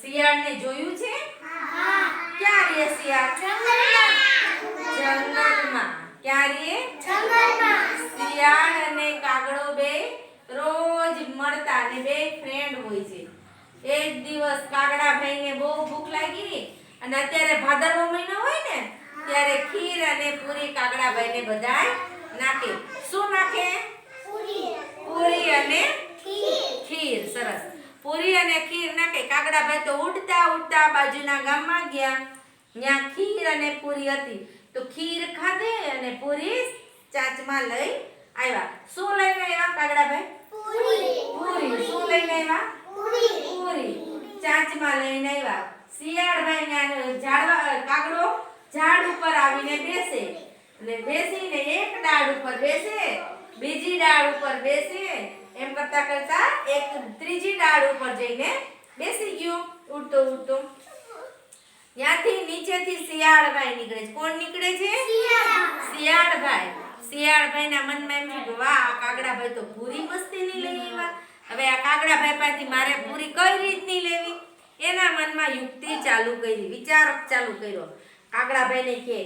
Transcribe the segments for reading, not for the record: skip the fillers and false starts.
શિયાળને જોયું છે? હા. ક્યાં રહે શિયાળ? જંગલમાં. ક્યાં રહે? જંગલમાં. શિયાળ અને કાગડો બે રોજ મળતા અને બે ફ્રેન્ડ હોય છે. એક દિવસ કાગડાભાઈને બહુ ભૂખ લાગી અને અત્યારે ભાદરવો મહિનો હોય ને ત્યારે ખીર અને પૂરી કાગડાભાઈને બધાય નાખે. શું નાખે? પૂરી અને ખીર. સરસ. પૂરી અને ખીર નાખે. કાગડાભાઈ તો ઉડતા ઉડતા બાજુના ગામમાં ગયા. ત્યાં ખીર અને પૂરી હતી તો ખીર ખાધે અને પૂરી ચાંચમાં લઈ આવ્યા. શું લઈને આવ્યા કાગડાભાઈ? પૂરી. શું લઈને આવ્યા? પૂરી. ચાંચમાં લઈને આવ્યા. શિયાળભાઈ કાગડો ઝાડ ઉપર આવીને બેસે અને બેસીને એક ડાળ ઉપર બેસે, બીજી ડાળ ઉપર બેસે, એમ કરતા કરતા એક ત્રીજી ડાળ ઉપર જઈને બેસી ગયો ઉડતો ઉડતો. ત્યાંથી નીચેથી શિયાળભાઈ નીકળે છે. કોણ નીકળે છે? શિયાળભાઈ. શિયાળભાઈના મનમાં એમ થયું કે વાહ, કાગડાભાઈ તો પૂરી મસ્તીની લઈ આવ્યા. હવે આ કાગડાભાઈ પાસેથી મારે પૂરી કઈ રીતની લેવી? એના મનમાં યુક્તિ ચાલુ કરી, વિચાર ચાલુ કર્યો. કાગડાભાઈને કહે,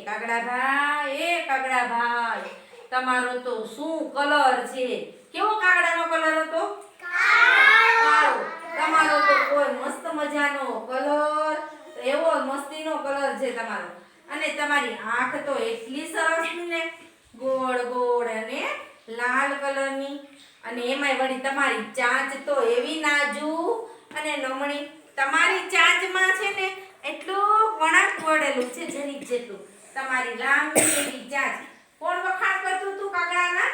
કાગડાભાઈ તમારો તો શું કલર છે? કેવો કાગડાનો કલર હતો? કાળો. તમારો તો કોઈ મસ્ત મજાનો કલર, એવો મસ્તીનો કલર છે તમારો. અને તમારી આંખ તો એટલી સરસ ને, ગોળ ગોળ અને લાલ કલરની. અને એમાંય વળી તમારી ચાંચ તો એવી નાજુક અને નમણી. તમારી ચાંચમાં છે ને એટલું વણાટ પડેલું છે જરીક જેટલું. તમારી લાંબી એવી ચાંચ. કોણ વખાણ કરતું હતું કાગડાના?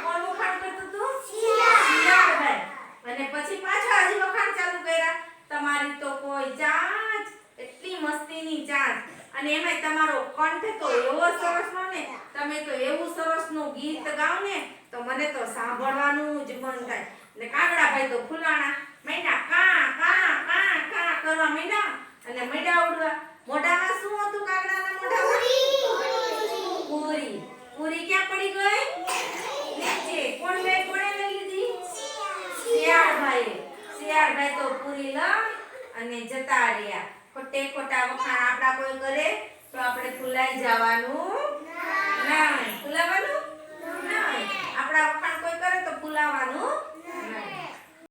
કોણ વખાણ કરતું હતું? શિયાળભાઈ. અને પછી પાછા હજી વખાણ ચાલુ કર્યા. તમારી તો કોઈ ચાંચ, એટલી મસ્તીની ચાંચ. અને એમાંય તમારો કંઠ તો એવો સરસનો ને, તમે તો એવું સરસનું ગીત ગાવ ને તો મને તો સાંભળવાનું જ મન થાય. ને કાગડાભાઈ તો ફૂલાણા માંડ્યા, કા કા કા કા કરવા માંડ્યા અને માંડ્યા ઉડવા. મોઢામાં શું હતું કાગડાના મોઢામાં? પૂરી. પૂરી ક્યાં પડી ગઈ? નીચે. કોણે લઈ લીધી? શિયાળભાઈ. શિયાળભાઈ તો પૂરી લઈ અને જતા રહ્યા. ખોટે ખોટા વખાણ આપડા કોઈ કરે તો આપણે ફૂલાઈ જવાનું નહીં. ફૂલાવાનું નહીં. આપડા વખાણ કોઈ કરે તો ફૂલાવાનું